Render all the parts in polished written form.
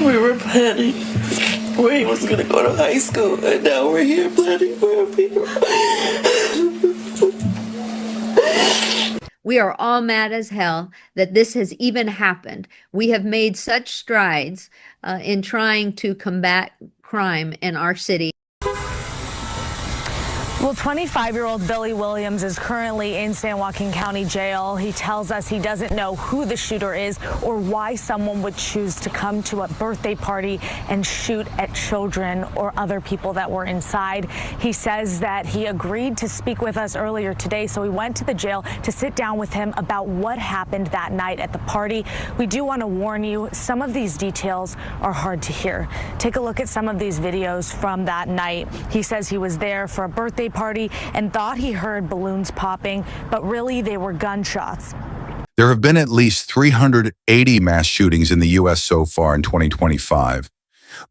We were planning where he was going to go to high school, and now we're here planning for a funeral. We are all mad as hell that this has even happened. We have made such strides in trying to combat crime in our city. Well, 25-year-old Billy Williams is currently in San Joaquin County Jail. He tells us he doesn't know who the shooter is or why someone would choose to come to a birthday party and shoot at children or other people that were inside. He says that he agreed to speak with us earlier today, so we went to the jail to sit down with him about what happened that night at the party. We do want to warn you, some of these details are hard to hear. Take a look at some of these videos from that night. He says he was there for a birthday party and thought he heard balloons popping, but really they were gunshots. There have been at least 380 mass shootings in the U.S. so far in 2025.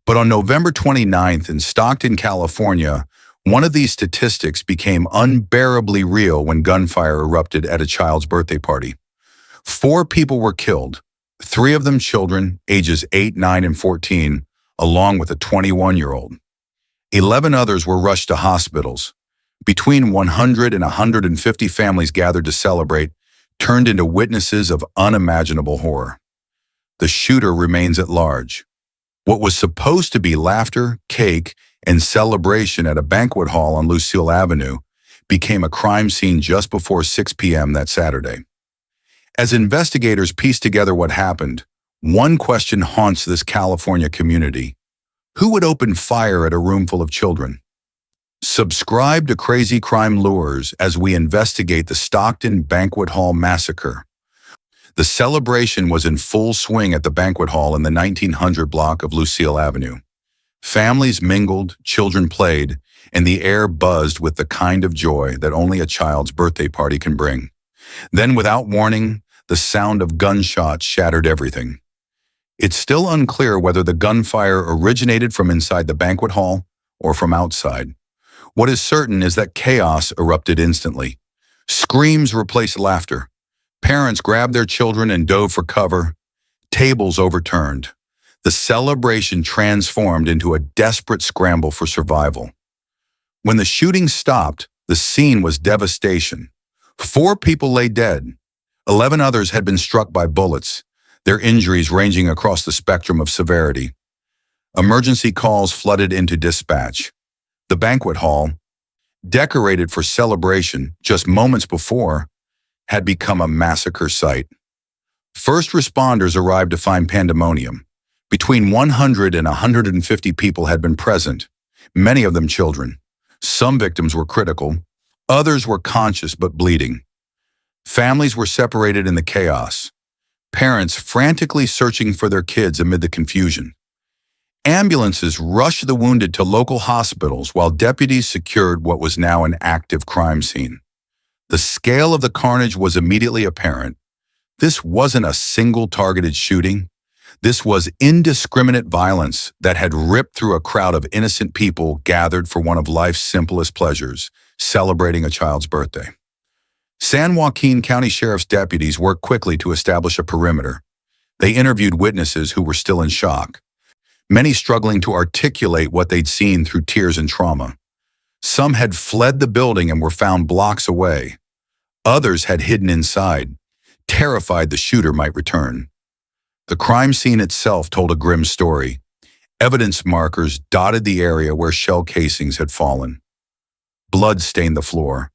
But on November 29th in Stockton, California, one of these statistics became unbearably real when gunfire erupted at a child's birthday party. 4 people were killed, 3 of them children, ages 8, 9, and 14, along with a 21-year-old. 11 others were rushed to hospitals. Between 100 and 150 families gathered to celebrate, turned into witnesses of unimaginable horror. The shooter remains at large. What was supposed to be laughter, cake, and celebration at a banquet hall on Lucile Avenue became a crime scene just before 6 p.m. that Saturday. As investigators piece together what happened, one question haunts this California community. Who would open fire at a room full of children? Subscribe to Crazy Crime Lures as we investigate the Stockton Banquet Hall Massacre. The celebration was in full swing at the banquet hall in the 1900 block of Lucile Avenue. Families mingled, children played, and the air buzzed with the kind of joy that only a child's birthday party can bring. Then, without warning, the sound of gunshots shattered everything. It's still unclear whether the gunfire originated from inside the banquet hall or from outside. What is certain is that chaos erupted instantly. Screams replaced laughter. Parents grabbed their children and dove for cover. Tables overturned. The celebration transformed into a desperate scramble for survival. When the shooting stopped, the scene was devastation. 4 people lay dead. 11 others had been struck by bullets, their injuries ranging across the spectrum of severity. Emergency calls flooded into dispatch. The banquet hall, decorated for celebration just moments before, had become a massacre site. First responders arrived to find pandemonium. Between 100 and 150 people had been present, many of them children. Some victims were critical, others were conscious but bleeding. Families were separated in the chaos, parents frantically searching for their kids amid the confusion. Ambulances rushed the wounded to local hospitals while deputies secured what was now an active crime scene. The scale of the carnage was immediately apparent. This wasn't a single targeted shooting. This was indiscriminate violence that had ripped through a crowd of innocent people gathered for one of life's simplest pleasures, celebrating a child's birthday. San Joaquin County Sheriff's deputies worked quickly to establish a perimeter. They interviewed witnesses who were still in shock, many struggling to articulate what they'd seen through tears and trauma. Some had fled the building and were found blocks away. Others had hidden inside, terrified the shooter might return. The crime scene itself told a grim story. Evidence markers dotted the area where shell casings had fallen. Blood stained the floor.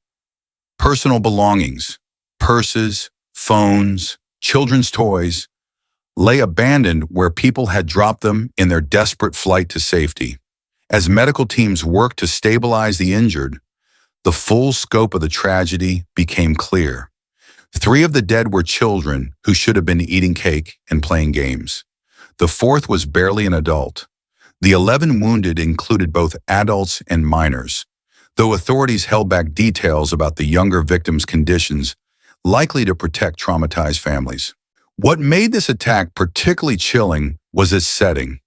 Personal belongings, purses, phones, children's toys, lay abandoned where people had dropped them in their desperate flight to safety. As medical teams worked to stabilize the injured, the full scope of the tragedy became clear. 3 of the dead were children who should have been eating cake and playing games. The 4th was barely an adult. The 11 wounded included both adults and minors, though authorities held back details about the younger victims' conditions, likely to protect traumatized families. What made this attack particularly chilling was its setting.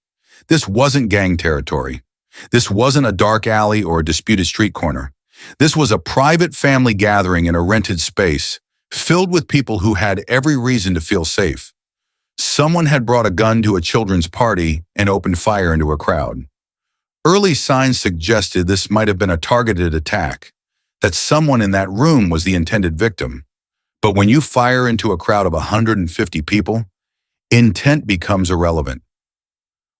This wasn't gang territory. This wasn't a dark alley or a disputed street corner. This was a private family gathering in a rented space, filled with people who had every reason to feel safe. Someone had brought a gun to a children's party and opened fire into a crowd. Early signs suggested this might have been a targeted attack, that someone in that room was the intended victim. But when you fire into a crowd of 150 people, intent becomes irrelevant.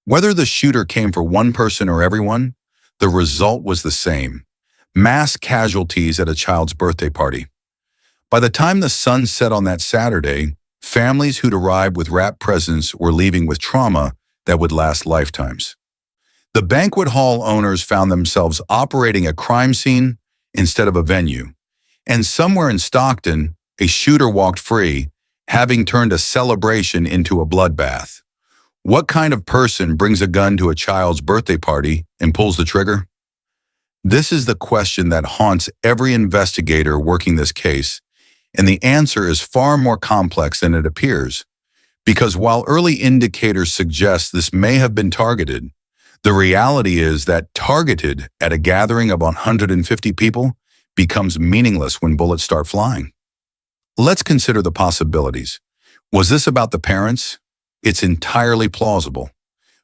Whether the shooter came for one person or everyone, the result was the same: mass casualties at a child's birthday party. By the time the sun set on that Saturday, families who'd arrived with wrapped presents were leaving with trauma that would last lifetimes. The banquet hall owners found themselves operating a crime scene instead of a venue. And somewhere in Stockton, a shooter walked free, having turned a celebration into a bloodbath. What kind of person brings a gun to a child's birthday party and pulls the trigger? This is the question that haunts every investigator working this case, and the answer is far more complex than it appears. Because while early indicators suggest this may have been targeted, the reality is that targeted at a gathering of 150 people becomes meaningless when bullets start flying. Let's consider the possibilities. Was this about the parents? It's entirely plausible.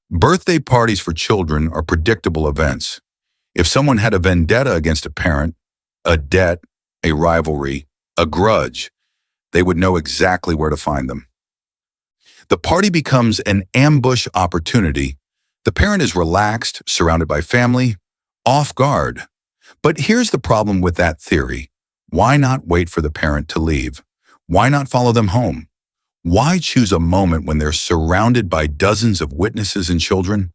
Birthday parties for children are predictable events. If someone had a vendetta against a parent, a debt, a rivalry, a grudge, they would know exactly where to find them. The party becomes an ambush opportunity. The parent is relaxed, surrounded by family, off guard. But here's the problem with that theory. Why not wait for the parent to leave? Why not follow them home? Why choose a moment when they're surrounded by dozens of witnesses and children?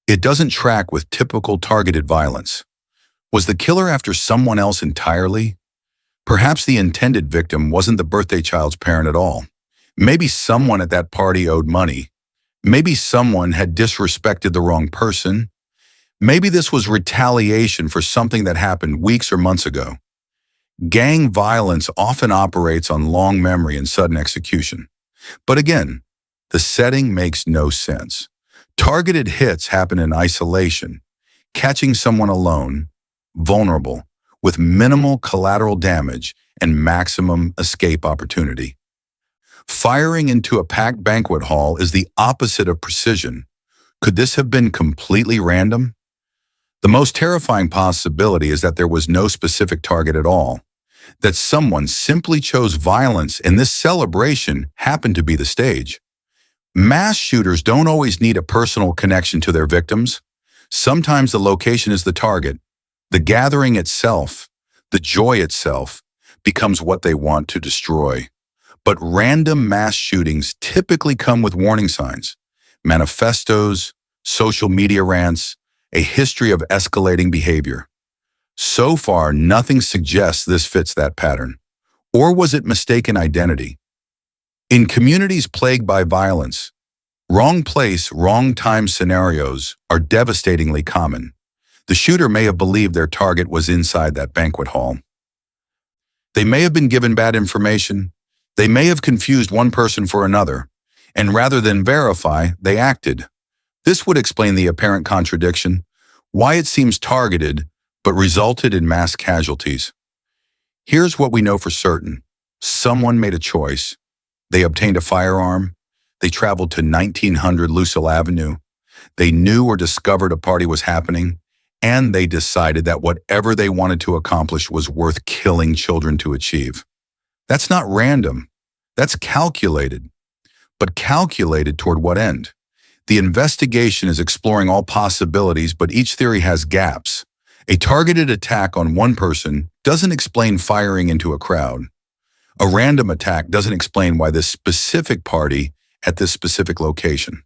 It doesn't track with typical targeted violence. Was the killer after someone else entirely? Perhaps the intended victim wasn't the birthday child's parent at all. Maybe someone at that party owed money. Maybe someone had disrespected the wrong person. Maybe this was retaliation for something that happened weeks or months ago. Gang violence often operates on long memory and sudden execution. But again, the setting makes no sense. Targeted hits happen in isolation, catching someone alone, vulnerable, with minimal collateral damage and maximum escape opportunity. Firing into a packed banquet hall is the opposite of precision. Could this have been completely random? The most terrifying possibility is that there was no specific target at all, that someone simply chose violence and this celebration happened to be the stage. Mass shooters don't always need a personal connection to their victims. Sometimes the location is the target. The gathering itself, the joy itself, becomes what they want to destroy. But random mass shootings typically come with warning signs, manifestos, social media rants, a history of escalating behavior. So far, nothing suggests this fits that pattern. Or was it mistaken identity? In communities plagued by violence, wrong place, wrong time scenarios are devastatingly common. The shooter may have believed their target was inside that banquet hall. They may have been given bad information. They may have confused one person for another, and rather than verify, they acted. This would explain the apparent contradiction, why it seems targeted, but resulted in mass casualties. Here's what we know for certain. Someone made a choice. They obtained a firearm. They traveled to 1900 Lucile Avenue. They knew or discovered a party was happening, and they decided that whatever they wanted to accomplish was worth killing children to achieve. That's not random. That's calculated. But calculated toward what end? The investigation is exploring all possibilities, but each theory has gaps. A targeted attack on one person doesn't explain firing into a crowd. A random attack doesn't explain why this specific party at this specific location.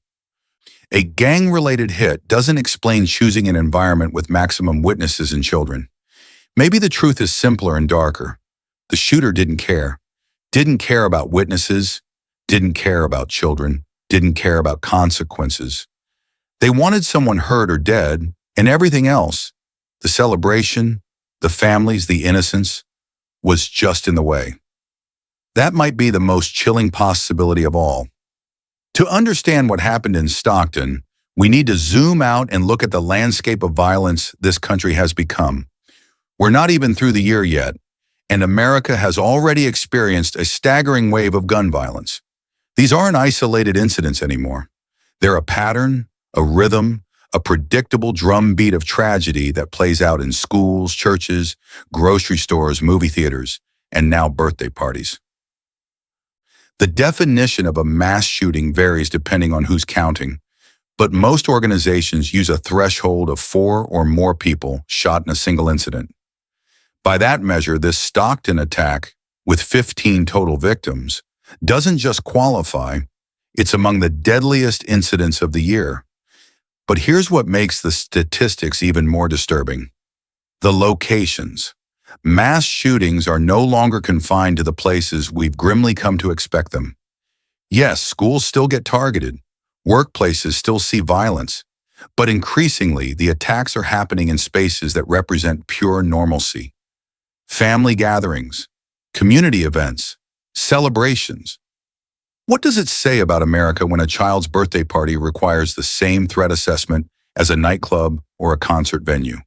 A gang-related hit doesn't explain choosing an environment with maximum witnesses and children. Maybe the truth is simpler and darker. The shooter didn't care about witnesses, didn't care about children, didn't care about consequences. They wanted someone hurt or dead, and everything else, the celebration, the families, the innocence, was just in the way. That might be the most chilling possibility of all. To understand what happened in Stockton, we need to zoom out and look at the landscape of violence this country has become. We're not even through the year yet, and America has already experienced a staggering wave of gun violence. These aren't isolated incidents anymore. They're a pattern, a rhythm, a predictable drumbeat of tragedy that plays out in schools, churches, grocery stores, movie theaters, and now birthday parties. The definition of a mass shooting varies depending on who's counting, but most organizations use a threshold of 4 or more people shot in a single incident. By that measure, this Stockton attack, with 15 total victims, doesn't just qualify, it's among the deadliest incidents of the year. But here's what makes the statistics even more disturbing. The locations. Mass shootings are no longer confined to the places we've grimly come to expect them. Yes, schools still get targeted. Workplaces still see violence. But increasingly, the attacks are happening in spaces that represent pure normalcy. Family gatherings, community events, celebrations. What does it say about America when a child's birthday party requires the same threat assessment as a nightclub or a concert venue?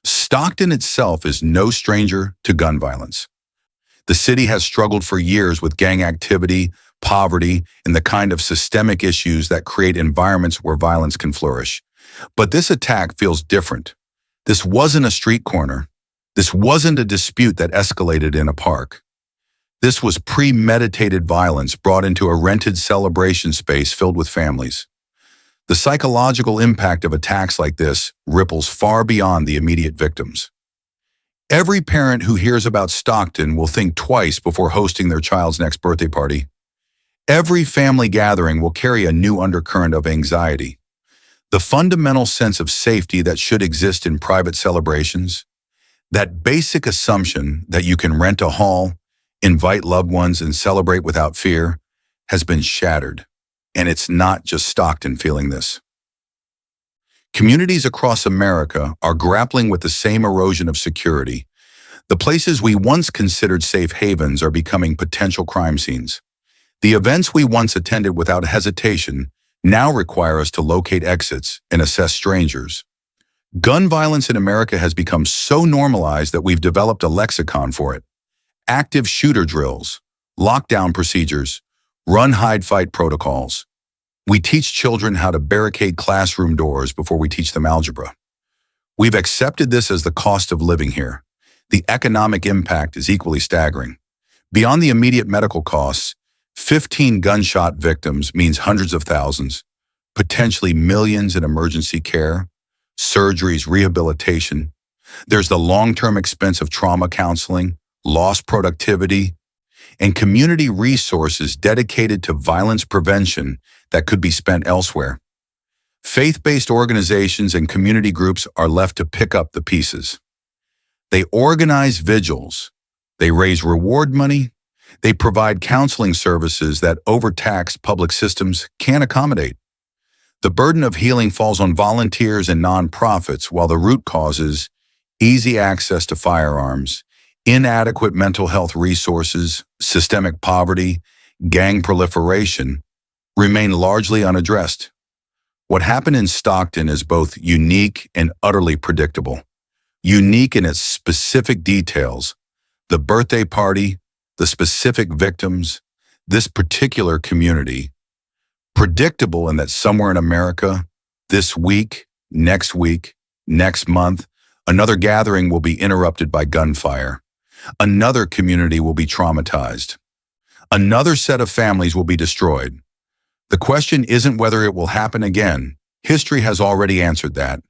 Stockton itself is no stranger to gun violence. The city has struggled for years with gang activity, poverty, and the kind of systemic issues that create environments where violence can flourish. But this attack feels different. This wasn't a street corner. This wasn't a dispute that escalated in a park. This was premeditated violence brought into a rented celebration space filled with families. The psychological impact of attacks like this ripples far beyond the immediate victims. Every parent who hears about Stockton will think twice before hosting their child's next birthday party. Every family gathering will carry a new undercurrent of anxiety. The fundamental sense of safety that should exist in private celebrations, that basic assumption that you can rent a hall, invite loved ones, and celebrate without fear, has been shattered. And it's not just Stockton feeling this. Communities across America are grappling with the same erosion of security. The places we once considered safe havens are becoming potential crime scenes. The events we once attended without hesitation now require us to locate exits and assess strangers. Gun violence in America has become so normalized that we've developed a lexicon for it. Active shooter drills, lockdown procedures, run, hide, fight protocols. We teach children how to barricade classroom doors before we teach them algebra. We've accepted this as the cost of living here. The economic impact is equally staggering. Beyond the immediate medical costs, 15 gunshot victims means hundreds of thousands, potentially millions in emergency care, surgeries, rehabilitation. There's the long-term expense of trauma counseling, lost productivity, and community resources dedicated to violence prevention that could be spent elsewhere. Faith-based organizations and community groups are left to pick up the pieces. They organize vigils, they raise reward money, they provide counseling services that overtaxed public systems can't accommodate. The burden of healing falls on volunteers and nonprofits, while the root causes, easy access to firearms, inadequate mental health resources, systemic poverty, gang proliferation, remain largely unaddressed. What happened in Stockton is both unique and utterly predictable. Unique in its specific details, the birthday party, the specific victims, this particular community. Predictable in that somewhere in America, this week, next month, another gathering will be interrupted by gunfire. Another community will be traumatized. Another set of families will be destroyed. The question isn't whether it will happen again. History has already answered that.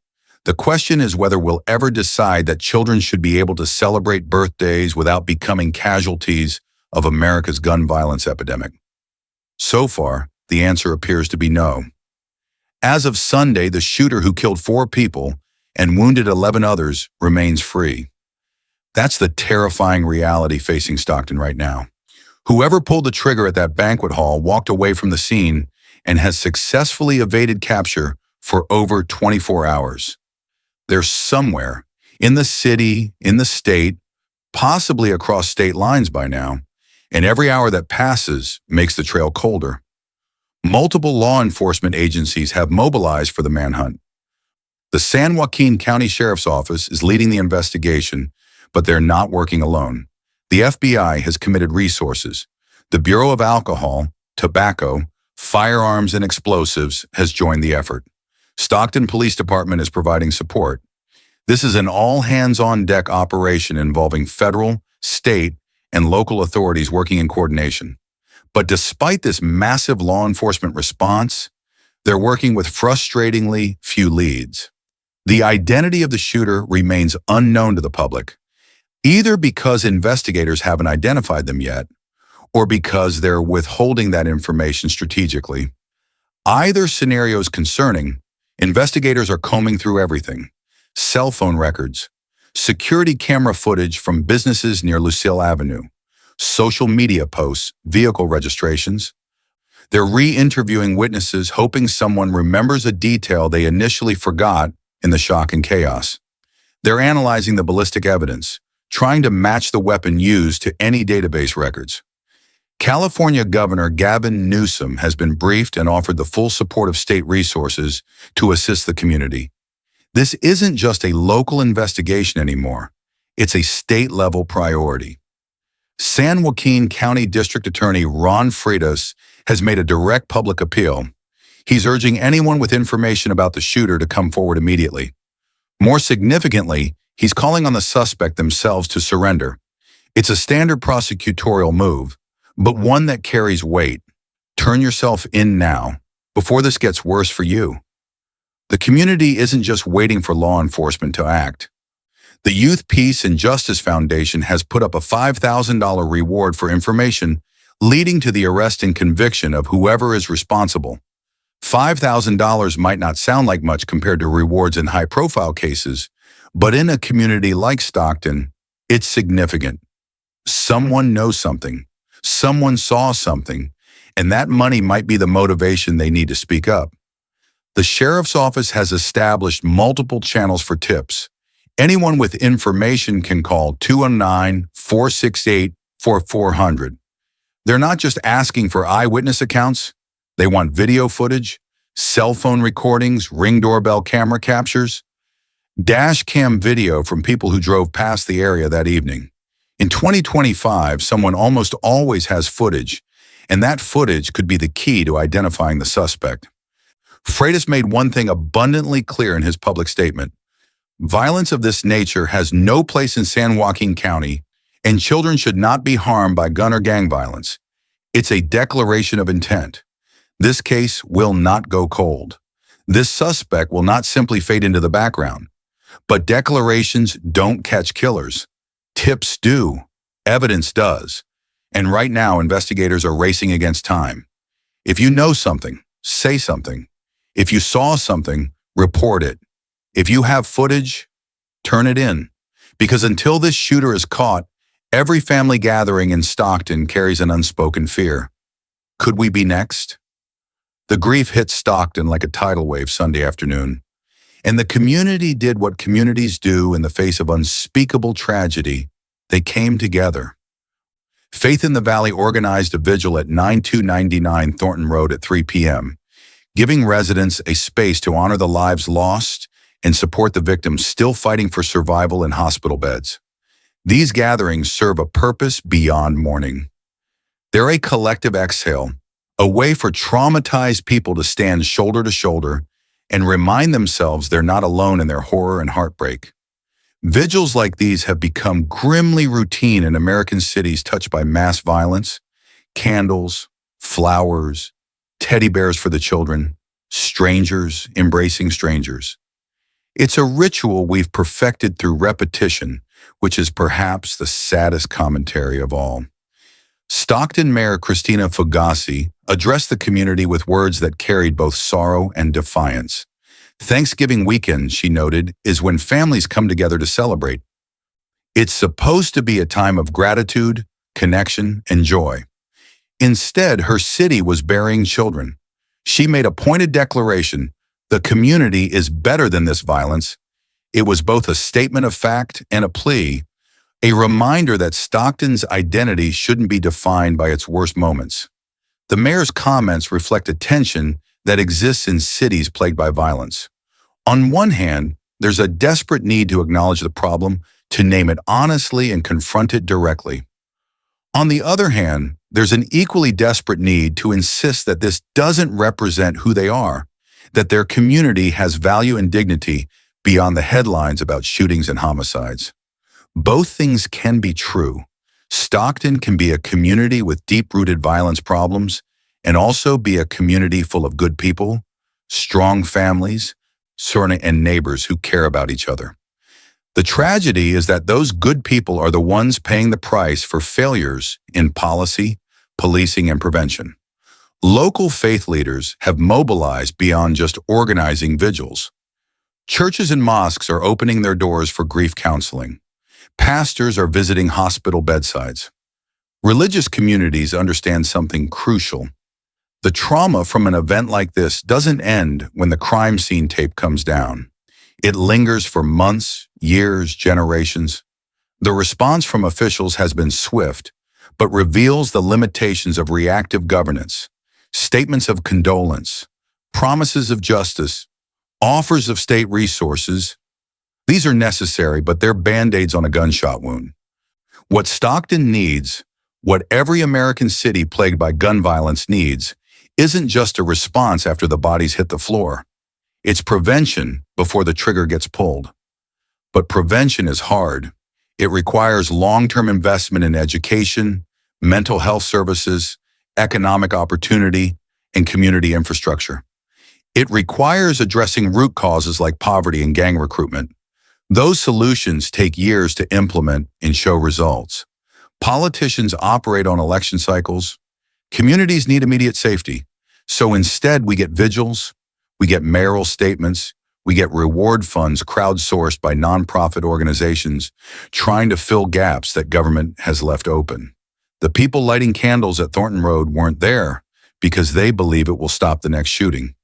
The question is whether we'll ever decide that children should be able to celebrate birthdays without becoming casualties of America's gun violence epidemic. So far, the answer appears to be no. As of Sunday, the shooter who killed 4 people and wounded 11 others remains free. That's the terrifying reality facing Stockton right now. Whoever pulled the trigger at that banquet hall walked away from the scene and has successfully evaded capture for over 24 hours. They're somewhere, in the city, in the state, possibly across state lines by now, and every hour that passes makes the trail colder. Multiple law enforcement agencies have mobilized for the manhunt. The San Joaquin County Sheriff's Office is leading the investigation, but they're not working alone. The FBI has committed resources. The Bureau of Alcohol, tobacco, firearms, and explosives has joined the effort. Stockton Police Department is providing support. This is an all-hands-on-deck operation involving federal, state, and local authorities working in coordination. But despite this massive law enforcement response, they're working with frustratingly few leads. The identity of the shooter remains unknown to the public, either because investigators haven't identified them yet, or because they're withholding that information strategically. Either scenario is concerning. Investigators are combing through everything: cell phone records, security camera footage from businesses near Lucile Avenue, social media posts, vehicle registrations. They're re-interviewing witnesses, hoping someone remembers a detail they initially forgot in the shock and chaos. They're analyzing the ballistic evidence, trying to match the weapon used to any database records. California Governor Gavin Newsom has been briefed and offered the full support of state resources to assist the community. This isn't just a local investigation anymore. It's a state-level priority. San Joaquin County District Attorney Ron Freitas has made a direct public appeal. He's urging anyone with information about the shooter to come forward immediately. More significantly, he's calling on the suspect themselves to surrender. It's a standard prosecutorial move, but one that carries weight. Turn yourself in now, before this gets worse for you. The community isn't just waiting for law enforcement to act. The Youth Peace and Justice Foundation has put up a $5,000 reward for information leading to the arrest and conviction of whoever is responsible. $5,000 might not sound like much compared to rewards in high-profile cases, but in a community like Stockton, it's significant. Someone knows something. Someone saw something, and that money might be the motivation they need to speak up. The sheriff's office has established multiple channels for tips. Anyone with information can call 209-468-4400. They're not just asking for eyewitness accounts. They want video footage, cell phone recordings, Ring doorbell camera captures, dash cam video from people who drove past the area that evening. In 2025, someone almost always has footage, and that footage could be the key to identifying the suspect. Freitas made one thing abundantly clear in his public statement. Violence of this nature has no place in San Joaquin County, and children should not be harmed by gun or gang violence. It's a declaration of intent. This case will not go cold. This suspect will not simply fade into the background. But declarations don't catch killers. Tips do. Evidence does. And right now, investigators are racing against time. If you know something, say something. If you saw something, report it. If you have footage, turn it in. Because until this shooter is caught, every family gathering in Stockton carries an unspoken fear. Could we be next? The grief hit Stockton like a tidal wave Sunday afternoon. And the community did what communities do in the face of unspeakable tragedy. They came together. Faith in the Valley organized a vigil at 9299 Thornton Road at 3 p.m., giving residents a space to honor the lives lost and support the victims still fighting for survival in hospital beds. These gatherings serve a purpose beyond mourning. They're a collective exhale, a way for traumatized people to stand shoulder to shoulder and remind themselves they're not alone in their horror and heartbreak. Vigils like these have become grimly routine in American cities touched by mass violence. Candles, flowers, teddy bears for the children, strangers embracing strangers. It's a ritual we've perfected through repetition, which is perhaps the saddest commentary of all. Stockton Mayor Christina Fugassi addressed the community with words that carried both sorrow and defiance. Thanksgiving weekend, she noted, is when families come together to celebrate. It's supposed to be a time of gratitude, connection, and joy. Instead, her city was burying children. She made a pointed declaration: the community is better than this violence. It was both a statement of fact and a plea, a reminder that Stockton's identity shouldn't be defined by its worst moments. The mayor's comments reflect a tension that exists in cities plagued by violence. On one hand, there's a desperate need to acknowledge the problem, to name it honestly and confront it directly. On the other hand, there's an equally desperate need to insist that this doesn't represent who they are, that their community has value and dignity beyond the headlines about shootings and homicides. Both things can be true. Stockton can be a community with deep-rooted violence problems and also be a community full of good people, strong families, and neighbors who care about each other. The tragedy is that those good people are the ones paying the price for failures in policy, policing, and prevention. Local faith leaders have mobilized beyond just organizing vigils. Churches and mosques are opening their doors for grief counseling. Pastors are visiting hospital bedsides. Religious communities understand something crucial. The trauma from an event like this doesn't end when the crime scene tape comes down. It lingers for months, years, generations. The response from officials has been swift, but reveals the limitations of reactive governance. Statements of condolence, promises of justice, offers of state resources. These are necessary, but they're band-aids on a gunshot wound. What Stockton needs, what every American city plagued by gun violence needs, isn't just a response after the bodies hit the floor. It's prevention before the trigger gets pulled. But prevention is hard. It requires long-term investment in education, mental health services, economic opportunity, and community infrastructure. It requires addressing root causes like poverty and gang recruitment. Those solutions take years to implement and show results. Politicians operate on election cycles. Communities need immediate safety. So instead, we get vigils, we get mayoral statements, we get reward funds crowdsourced by nonprofit organizations trying to fill gaps that government has left open. The people lighting candles at Thornton Road weren't there because they believe it will stop the next shooting.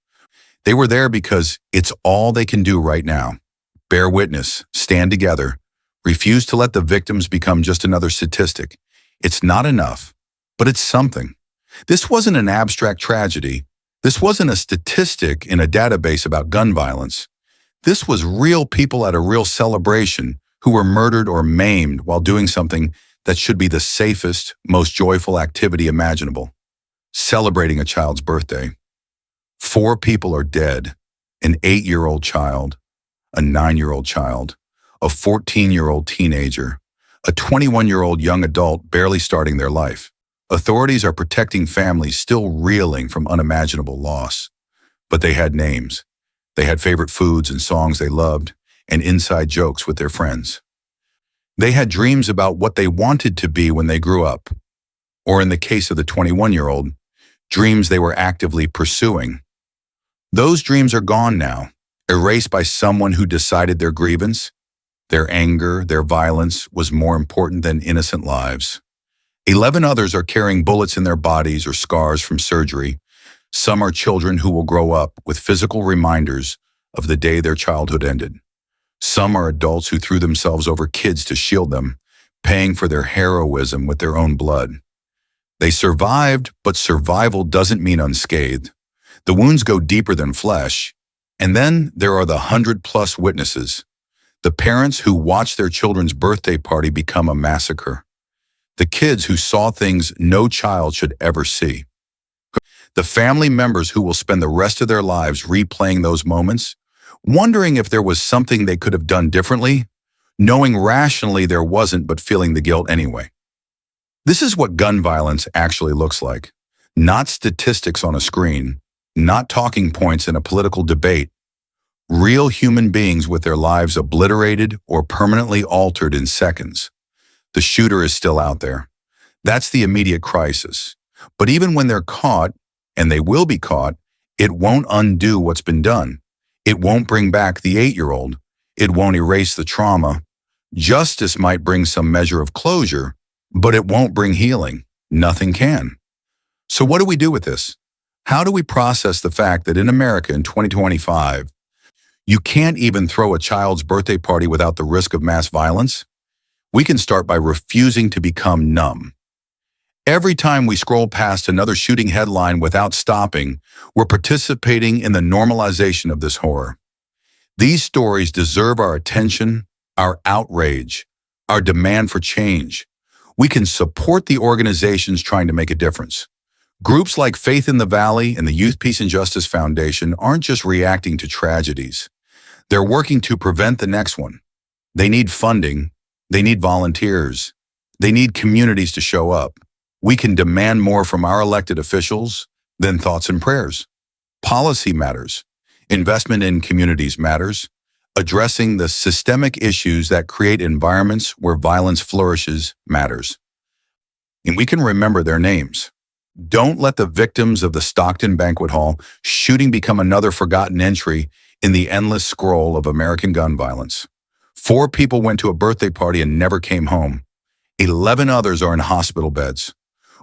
They were there because it's all they can do right now. Bear witness, stand together, refuse to let the victims become just another statistic. It's not enough, but it's something. This wasn't an abstract tragedy. This wasn't a statistic in a database about gun violence. This was real people at a real celebration who were murdered or maimed while doing something that should be the safest, most joyful activity imaginable. Celebrating a child's birthday. 4 people are dead: an 8-year-old child, a 9-year-old child, a 14-year-old teenager, a 21-year-old young adult barely starting their life. Authorities are protecting families still reeling from unimaginable loss. But they had names. They had favorite foods and songs they loved, and inside jokes with their friends. They had dreams about what they wanted to be when they grew up. Or in the case of the 21-year-old, dreams they were actively pursuing. Those dreams are gone now, erased by someone who decided their grievance, their anger, their violence was more important than innocent lives. 11 others are carrying bullets in their bodies or scars from surgery. Some are children who will grow up with physical reminders of the day their childhood ended. Some are adults who threw themselves over kids to shield them, paying for their heroism with their own blood. They survived, but survival doesn't mean unscathed. The wounds go deeper than flesh. And then there are the 100+ witnesses, the parents who watched their children's birthday party become a massacre, the kids who saw things no child should ever see, the family members who will spend the rest of their lives replaying those moments, wondering if there was something they could have done differently, knowing rationally there wasn't but feeling the guilt anyway. This is what gun violence actually looks like. Not statistics on a screen, not talking points in a political debate. Real human beings with their lives obliterated or permanently altered in seconds. The shooter is still out there. That's the immediate crisis. But even when they're caught, and they will be caught, it won't undo what's been done. It won't bring back the 8-year-old. It won't erase the trauma. Justice might bring some measure of closure, but it won't bring healing. Nothing can. So what do we do with this? How do we process the fact that in America in 2025, you can't even throw a child's birthday party without the risk of mass violence? We can start by refusing to become numb. Every time we scroll past another shooting headline without stopping, we're participating in the normalization of this horror. These stories deserve our attention, our outrage, our demand for change. We can support the organizations trying to make a difference. Groups like Faith in the Valley and the Youth Peace and Justice Foundation aren't just reacting to tragedies. They're working to prevent the next one. They need funding. They need volunteers. They need communities to show up. We can demand more from our elected officials than thoughts and prayers. Policy matters. Investment in communities matters. Addressing the systemic issues that create environments where violence flourishes matters. And we can remember their names. Don't let the victims of the Stockton Banquet Hall shooting become another forgotten entry in the endless scroll of American gun violence. 4 people went to a birthday party and never came home. 11 others are in hospital beds.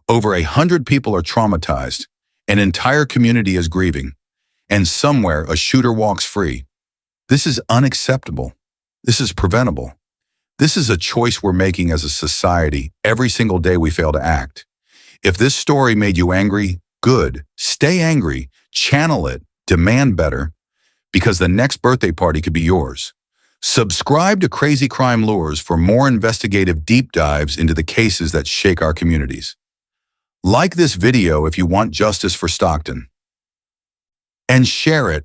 Over 100 people are traumatized. An entire community is grieving. And somewhere a shooter walks free. This is unacceptable. This is preventable. This is a choice we're making as a society every single day we fail to act. If this story made you angry, good. Stay angry, channel it, demand better, because the next birthday party could be yours. Subscribe to Crazy Crime Lures for more investigative deep dives into the cases that shake our communities. Like this video if you want justice for Stockton. And share it,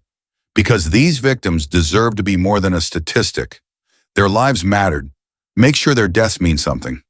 because these victims deserve to be more than a statistic. Their lives mattered. Make sure their deaths mean something.